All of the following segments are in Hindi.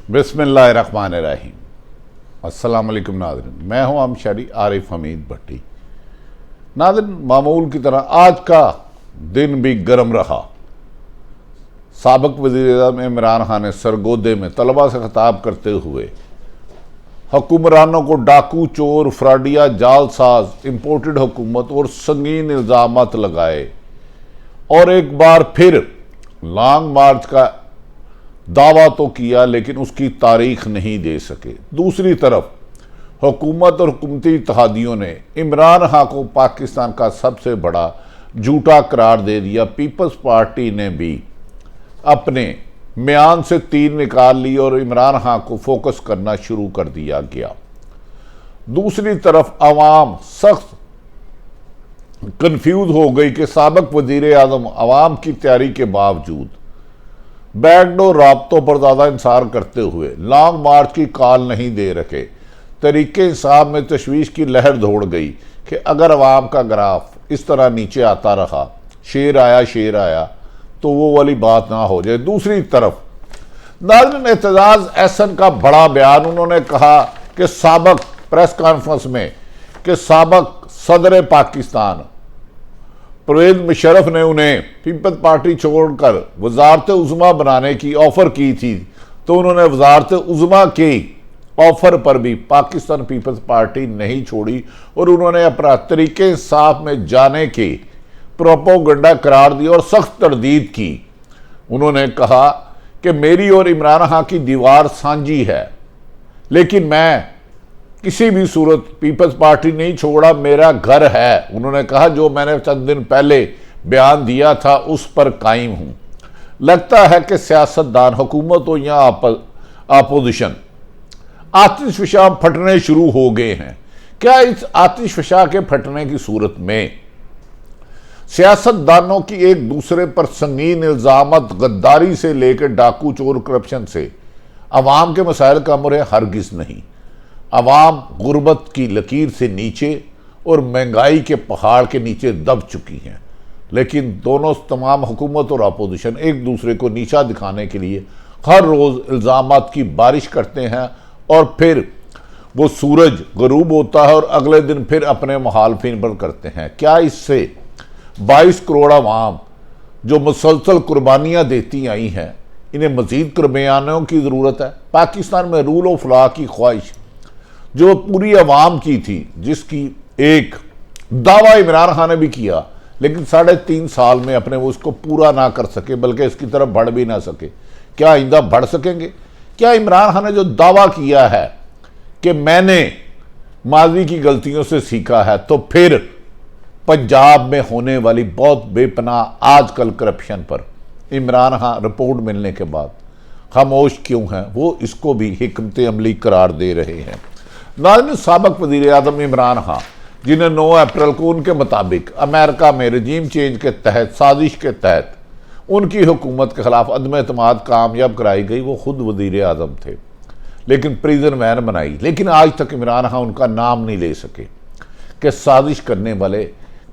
बिस्मिल्लाहिर्रहमानिर्रहीम। अस्सलाम वालेकुम नाज़रीन, मैं हूं अमशरी आरिफ हमीद भट्टी। नाज़रीन, मामूल की तरह आज का दिन भी गर्म रहा। साबिक वज़ीर-ए-आज़म इमरान खान ने सरगोदे में तलबा से खिताब करते हुए हुक्मरानों को डाकू, चोर, फ्राडिया, जालसाज, इम्पोर्टेड हुकूमत और संगीन इल्ज़ामात लगाए और एक बार फिर लॉन्ग मार्च का दावा तो किया लेकिन उसकी तारीख नहीं दे सके। दूसरी तरफ हुकूमत और हुकूमती इत्तेहादियों ने इमरान खान को पाकिस्तान का सबसे बड़ा झूठा करार दे दिया। पीपल्स पार्टी ने भी अपने म्यान से तीर निकाल ली और इमरान खान को फोकस करना शुरू कर दिया गया। दूसरी तरफ अवाम सख्त कंफ्यूज हो गई कि साबिक वजीर आजम अवाम की तैयारी के बावजूद बैकडोर राब्तों पर ज़्यादा इंसार करते हुए लॉन्ग मार्च की कॉल नहीं दे रखे। तरीके इंसाफ में तशवीश की लहर दौड़ गई कि अगर अवाम का ग्राफ इस तरह नीचे आता रहा, शेर आया तो वो वाली बात ना हो जाए। दूसरी तरफ नाज़रीन, एतजाज़ एहसन का बड़ा बयान, उन्होंने कहा कि साबिक प्रेस कॉन्फ्रेंस में कि साबिक सदर पाकिस्तान परवेज मुशर्रफ ने उन्हें पीपल्स पार्टी छोड़कर वजारत उज़्मा बनाने की ऑफर की थी, तो उन्होंने वजारत उज़्मा के ऑफर पर भी पाकिस्तान पीपल्स पार्टी नहीं छोड़ी और उन्होंने अपना तरीके इंसाफ में जाने के प्रोपोगंडा करार दिया और सख्त तरदीद की। उन्होंने कहा कि मेरी और इमरान खान की दीवार साझी है, लेकिन मैं किसी भी सूरत पीपल्स पार्टी नहीं छोड़ा, मेरा घर है। उन्होंने कहा जो मैंने चंद दिन पहले बयान दिया था उस पर कायम हूं। लगता है कि सियासतदान, हुकूमत हो या अपोजिशन, आतिशफशा फटने शुरू हो गए हैं। क्या इस आतिशफशा के फटने की सूरत में सियासतदानों की एक दूसरे पर संगीन इल्जामत, गद्दारी से लेकर डाकू, चोर, करप्शन से अवाम के मसाइल का अमर है? हरगिज नहीं। अवाम गुर्बत की लकीर से नीचे और महंगाई के पहाड़ के नीचे दब चुकी हैं, लेकिन दोनों तमाम हुकूमत और अपोजिशन एक दूसरे को नीचा दिखाने के लिए हर रोज़ इल्ज़ामात की बारिश करते हैं और फिर वो सूरज गरूब होता है और अगले दिन फिर अपने मुखालफिन पर करते हैं। क्या इससे 22 करोड़ अवाम जो मुसलसल कुर्बानियाँ देती आई हैं, इन्हें मज़ीद कुर्बानियों की ज़रूरत है? पाकिस्तान में रूल ऑफ लॉ की ख्वाहिश जो पूरी अवाम की थी, जिसकी एक दावा इमरान खान ने भी किया, लेकिन 3.5 साल में अपने वो उसको पूरा ना कर सके, बल्कि इसकी तरफ बढ़ भी ना सके। क्या आइंदा बढ़ सकेंगे? क्या इमरान खान ने जो दावा किया है कि मैंने माजी की गलतियों से सीखा है, तो फिर पंजाब में होने वाली बहुत बेपनाह आजकल करप्शन पर इमरान खान रिपोर्ट मिलने के बाद खामोश क्यों हैं? वो इसको भी हिकमत अमली करार दे रहे हैं। नाज़रीन, साबिक वज़ीर आज़म इमरान खान, जिन्हें 9 अप्रैल को उनके मुताबिक अमेरिका में रजीम चेंज के तहत, साजिश के तहत उनकी हुकूमत के खिलाफ अदम एतमाद कामयाब कराई गई, वो खुद वज़ीर आज़म थे, लेकिन प्रिजन वैन बनाई। लेकिन आज तक इमरान खान उनका नाम नहीं ले सके कि साजिश करने वाले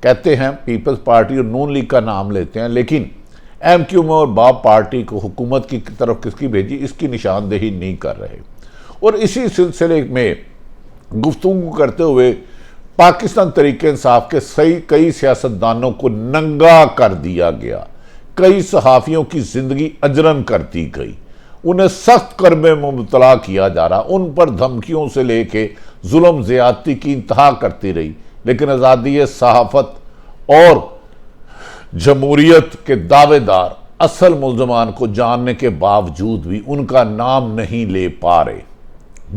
कहते हैं पीपल्स पार्टी और नून लीग का नाम लेते हैं, लेकिन MQM और बाप पार्टी को हुकूमत की तरफ किसकी भेजी, इसकी निशानदेही नहीं कर रहे। और इसी सिलसिले में गुफ्तगू करते हुए पाकिस्तान तरीके इंसाफ के कई सियासतदानों को नंगा कर दिया गया, कई सहाफ़ियों की जिंदगी अजरन कर दी गई, उन्हें सख्त कर्मे में मुबतला किया जा रहा, उन पर धमकियों से लेके जुल्म ज़्यादती की इंतहा करती रही, लेकिन आज़ादी सहाफ़त और जमहूरियत के दावेदार असल मुल्ज़मान को जानने के बावजूद भी उनका नाम नहीं ले पा रहे।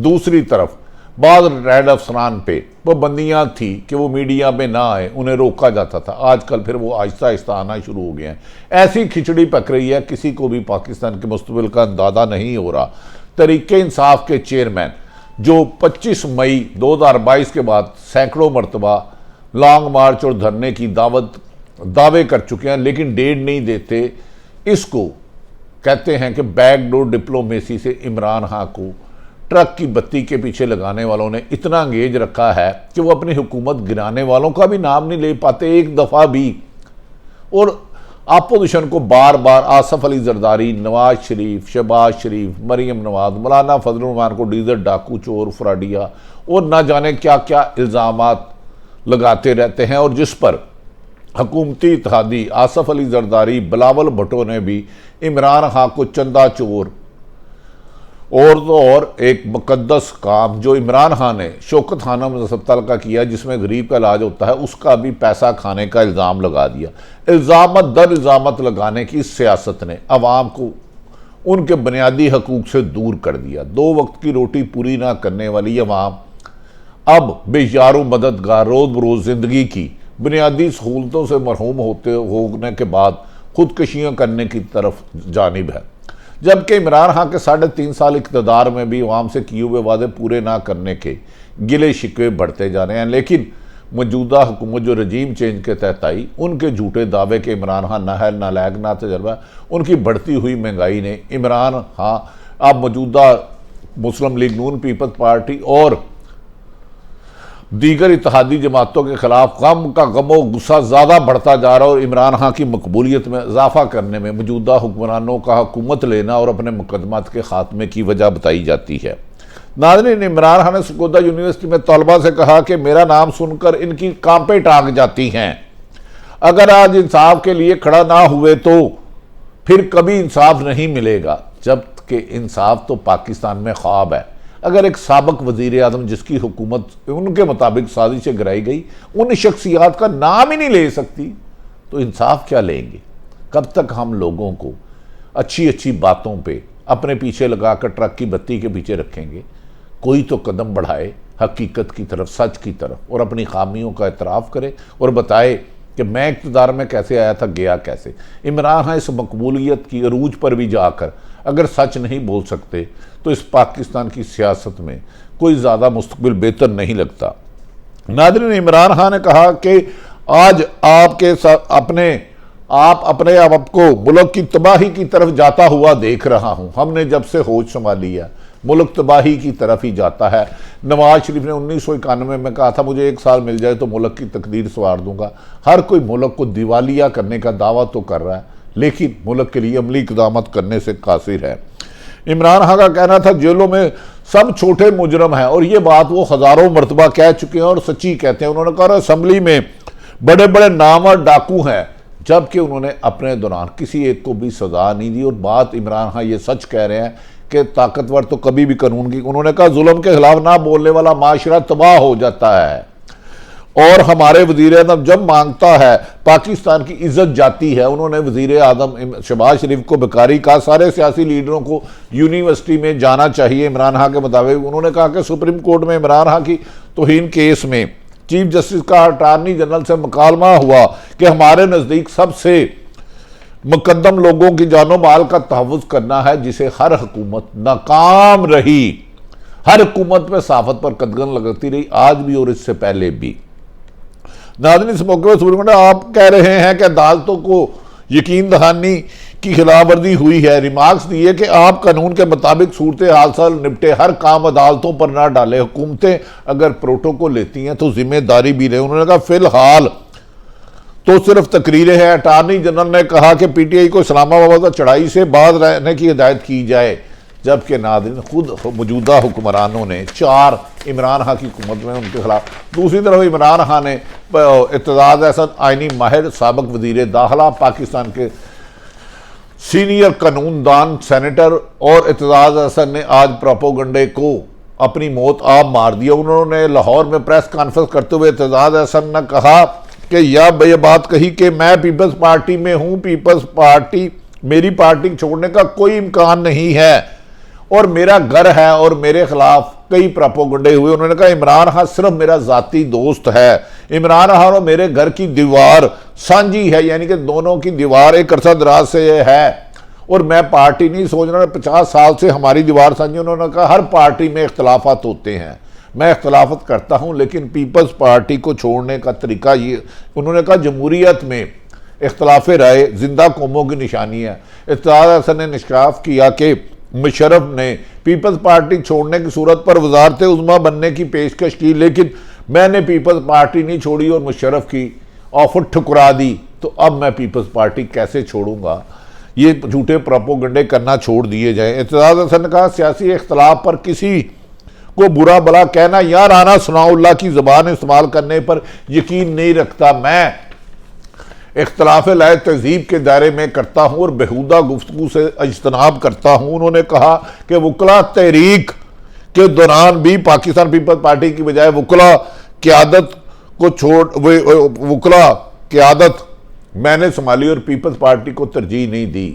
दूसरी तरफ बाद रैड अफसरान पे पाबंदियाँ थी कि वो मीडिया में ना आए, उन्हें रोका जाता था। आजकल फिर वो आहिस्ता आहिस्ता आना शुरू हो गए हैं। ऐसी खिचड़ी पक रही है, किसी को भी पाकिस्तान के मुस्तकबिल का अंदाज़ा नहीं हो रहा। तरीके इंसाफ के चेयरमैन जो 25 मई 2022 के बाद सैकड़ों मरतबा लॉन्ग मार्च और धरने की दावे कर चुके हैं, लेकिन डेट नहीं देते, इसको कहते हैं कि बैकडोर डिप्लोमेसी से इमरान खान को ट्रक की बत्ती के पीछे लगाने वालों ने इतना अंगेज रखा है कि वो अपनी हुकूमत गिराने वालों का भी नाम नहीं ले पाते एक दफ़ा भी। और अपोजिशन को बार बार आसफ अली जरदारी, नवाज शरीफ, शहबाज शरीफ, मरीम नवाज, मौलाना फजल रहमान को डीजल डाकू, चोर, फ्राडिया और ना जाने क्या क्या इल्ज़ामात लगाते रहते हैं, और जिस पर हुकूमती इत्तेहादी आसफ अली जरदारी, बिलावल भुट्टो ने भी इमरान खान को चंदा चोर और तो और एक मुकद्दस काम जो इमरान खान ने शौकत खानम अस्पताल का किया जिसमें गरीब का इलाज होता है, उसका भी पैसा खाने का इल्ज़ाम लगा दिया। इल्ज़ामत दर इल्ज़ामत लगाने की सियासत ने अवाम को उनके बुनियादी हकूक़ से दूर कर दिया। 2 वक्त की रोटी पूरी ना करने वाली अवाम अब बेयारो मददगार रोज़ बरोज़ ज़िंदगी की बुनियादी सहूलतों से महरूम होने के बाद खुदकशियाँ करने की तरफ जानिब है। जबकि इमरान खान के 3.5 साल इक़्तिदार में भी अवाम से किए हुए वादे पूरे ना करने के गिले शिकवे बढ़ते जा रहे हैं, लेकिन मौजूदा हुकूमत जो रजीम चेंज के तहत आई, उनके झूठे दावे के इमरान खान ना है, ना लायक, ना तजर्बा, उनकी बढ़ती हुई महंगाई ने इमरान खान अब मौजूदा मुस्लिम लीग नून, पीपल्स पार्टी और दीगर इत्तेहादी जमातों के खिलाफ गम का गमो गुस्सा ज़्यादा बढ़ता जा रहा है और इमरान खान की मकबूलियत में इजाफा करने में मौजूदा हुक्मरानों का हुकूमत लेना और अपने मुकदमात के खात्मे की वजह बताई जाती है। नाज़रीन, इमरान खान ने सरगोदा यूनिवर्सिटी में तलबा से कहा कि मेरा नाम सुनकर इनकी कांपे टांग जाती हैं। अगर आज इंसाफ के लिए खड़ा ना हुए तो फिर कभी इंसाफ नहीं मिलेगा, जबकि इंसाफ तो पाकिस्तान में ख्वाब है। अगर एक साबिक वज़ीर आज़म जिसकी हुकूमत उनके मुताबिक साजिशें गिराई गई उन शख्सियात का नाम ही नहीं ले सकती, तो इंसाफ क्या लेंगे? कब तक हम लोगों को अच्छी अच्छी बातों पे अपने पीछे लगाकर ट्रक की बत्ती के पीछे रखेंगे? कोई तो कदम बढ़ाए हकीकत की तरफ, सच की तरफ, और अपनी खामियों का एतराफ़ करे और बताए कि मैं इक़्तिदार में कैसे आया था, गया कैसे। इमरान खान इस मकबूलियत की अरूज पर भी जाकर अगर सच नहीं बोल सकते तो इस पाकिस्तान की सियासत में कोई ज़्यादा मुस्तकबिल बेहतर नहीं लगता। नाज़रीन, इमरान खान ने कहा कि आज आपके अपने आप को मुल्क की तबाही की तरफ जाता हुआ देख रहा हूँ। हमने जब से होश संभाली है मुल्क तबाही की तरफ ही जाता है। नवाज शरीफ ने 1991 में कहा था मुझे 1 साल मिल जाए तो मुल्क की तकदीर संवार दूंगा। हर कोई मुल्क को दिवालिया करने का दावा तो कर रहा है, लेकिन मुल्क के लिए अमली इक़दामत करने से कासिर है। इमरान खान का कहना था जेलों में सब छोटे मुजरम हैं, और ये बात वो हज़ारों मरतबा कह चुके हैं और सच्ची कहते हैं। उन्होंने कहा असम्बली में बड़े बड़े नामवर डाकू हैं, जबकि उन्होंने अपने दौरान किसी एक को भी सजा नहीं दी। और बात इमरान खान ये सच कह रहे हैं कि ताकतवर तो कभी भी कानून की, उन्होंने कहा जुल्म के खिलाफ ना बोलने वाला माशरा तबाह हो जाता है, और हमारे वज़ीर आज़म जब मांगता है पाकिस्तान की इज्जत जाती है। उन्होंने वज़ीर आज़म शहबाज शरीफ को बेकारी कहा, सारे सियासी लीडरों को यूनिवर्सिटी में जाना चाहिए इमरान खान के मुताबिक। उन्होंने कहा कि सुप्रीम कोर्ट में इमरान खान की तौहीन केस में चीफ जस्टिस का अटार्नी जनरल से मुकालमा हुआ कि हमारे नज़दीक सबसे मुकद्दम लोगों की जानो माल का तहफ़्फ़ुज़ करना है, जिसे हर हुकूमत नाकाम रही। हर हुकूमत में सहाफ़त पर कदगन लगती रही, आज भी और इससे पहले भी। नाज़रीन, इस मौके पर सुप्रीम कोर्ट आप कह रहे हैं कि अदालतों को यकीन दहानी की खिलाफ वर्जी हुई है। रिमार्क्स दिए कि आप कानून के मुताबिक सूरत हाल से निपटे, हर काम अदालतों पर ना डालें। हुकूमतें अगर प्रोटोकॉल लेती हैं तो जिम्मेदारी भी लें। उन्होंने कहा फिलहाल तो सिर्फ तकरीरें हैं। अटार्नी जनरल ने कहा कि पीटीआई को इस्लामाबाद चढ़ाई से बाज रहने की हिदायत की जाए, जबकि नाज़रीन खुद मौजूदा हुक्मरानों ने 4 इमरान खान की हुकूमत में उनके खिलाफ। दूसरी तरफ इमरान खान ने इत्तेज़ाज़ अहसन आइनी माहिर, साबिक़ वज़ीर दाखिला, पाकिस्तान के सीनियर कानूनदान, सेनेटर और इत्तेज़ाज़ अहसन ने आज प्रोपोगंडे को अपनी मौत आप मार दिया। उन्होंने लाहौर में प्रेस कॉन्फ्रेंस करते हुए इत्तेज़ाज़ अहसन ने कहा कि ये बात कही कि मैं पीपल्स पार्टी में हूँ, पीपल्स पार्टी मेरी पार्टी छोड़ने का कोई इम्कान नहीं है और मेरा घर है, और मेरे खिलाफ कई प्रोपोगंडे हुए। उन्होंने कहा इमरान खान सिर्फ मेरा ज़ाती दोस्त है, इमरान खान और मेरे घर की दीवार साझी है, यानी कि दोनों की दीवार एक अरसा दराज से है और मैं पार्टी नहीं सोच रहा। 50 साल से हमारी दीवार साझी। उन्होंने कहा हर पार्टी में इख्तलाफात होते हैं, मैं इख्तलाफत करता हूँ, लेकिन पीपल्स पार्टी को छोड़ने का तरीका ये, उन्होंने कहा जमहूरियत में इख्तलाफ राय जिंदा कौमों की निशानी है। इत्तेज़ाज़ अहसन ने निष्काफ किया कि मुशर्रफ ने पीपल्स पार्टी छोड़ने की सूरत पर वज़ारत उज़्मा बनने की पेशकश की, लेकिन मैंने पीपल्स पार्टी नहीं छोड़ी और मुशर्रफ की ऑफर ठुकरा दी, तो अब मैं पीपल्स पार्टी कैसे छोड़ूंगा। ये झूठे प्रोपोगंडे करना छोड़ दिए जाए। इत्तेजाज हसन ने कहा सियासी इख्तलाफ पर किसी को बुरा भला कहना या राना सनाउल्लाह की जबान इस्तेमाल करने पर यकीन नहीं रखता। मैं इख्तलाफ लाए तहजीब के दायरे में करता हूँ और बेहुदा गुफ्तगू से इज्तनाब करता हूँ। उन्होंने कहा कि वकला तहरीक के दौरान भी पाकिस्तान पीपल्स पार्टी की बजाय वकला क़यादत को वकला क़यादत मैंने संभाली और पीपल्स पार्टी को तरजीह नहीं दी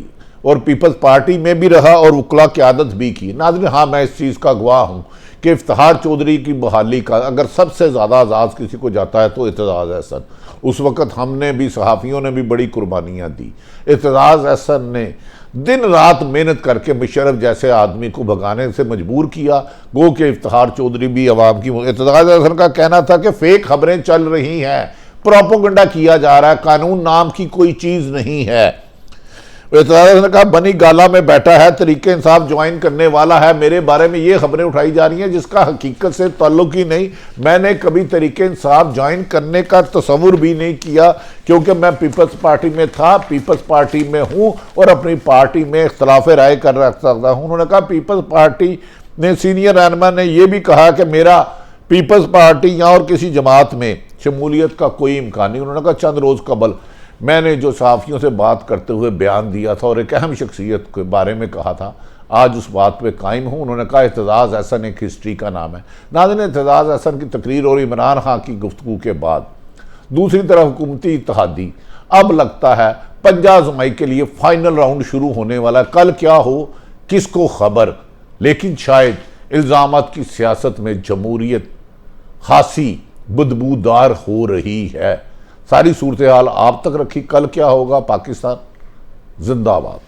और पीपल्स पार्टी में भी रहा और वकला क़यादत भी की। नाज़रीन, हाँ, मैं इस चीज़ का गवाह हूँ कि इफ्तिखार चौधरी की बहाली का अगर सबसे ज़्यादा एजाज़ किसी को जाता है तो इत्तेजाज अहसन। उस वक़्त हमने भी, सहाफ़ियों ने भी बड़ी कुर्बानियाँ दी। इत्तेजाज अहसन ने दिन रात मेहनत करके मुशर्रफ जैसे आदमी को भगाने से मजबूर किया। गो के इफ्तिखार चौधरी भी अवाम की। इत्तेजाज अहसन का कहना था कि फेक खबरें चल रही हैं, प्रोपोगंडा किया जा रहा है, कानून नाम की कोई चीज़ नहीं है। इत्तेजाज ने कहा बनी गाला में बैठा है, तरीके इंसाफ ज्वाइन करने वाला है, मेरे बारे में ये खबरें उठाई जा रही हैं जिसका हकीकत से ताल्लुक ही नहीं। मैंने कभी तरीके इंसाफ ज्वाइन करने का तस्वुर भी नहीं किया क्योंकि मैं पीपल्स पार्टी में था, पीपल्स पार्टी में हूँ और अपनी पार्टी में इख्तलाफ राय कर रख सकता हूँ। उन्होंने कहा पीपल्स पार्टी ने सीनियर रहनुमा ने यह भी कहा कि मेरा पीपल्स पार्टी या और किसी जमात में शमूलियत का कोई इम्कान नहीं। उन्होंने कहा चंद रोज़ कबल मैंने जो सहाफ़ियों से बात करते हुए बयान दिया था और एक अहम शख्सियत के बारे में कहा था, आज उस बात पे कायम हूँ। उन्होंने कहा इत्तेजाज अहसन एक हिस्ट्री का नाम है। नाज़रीन, इत्तेजाज अहसन की तकरीर और इमरान खान की गुफ्तगू के बाद दूसरी तरफ हुकूमती इत्तेहादी अब लगता है पंजा आज़माई के लिए फाइनल राउंड शुरू होने वाला। कल क्या हो किसको खबर, लेकिन शायद इल्ज़ामात की सियासत में जमहूरियत खासी बदबूदार हो रही है। सारी सूरत हाल आप तक रखी। कल क्या होगा, पाकिस्तान जिंदाबाद।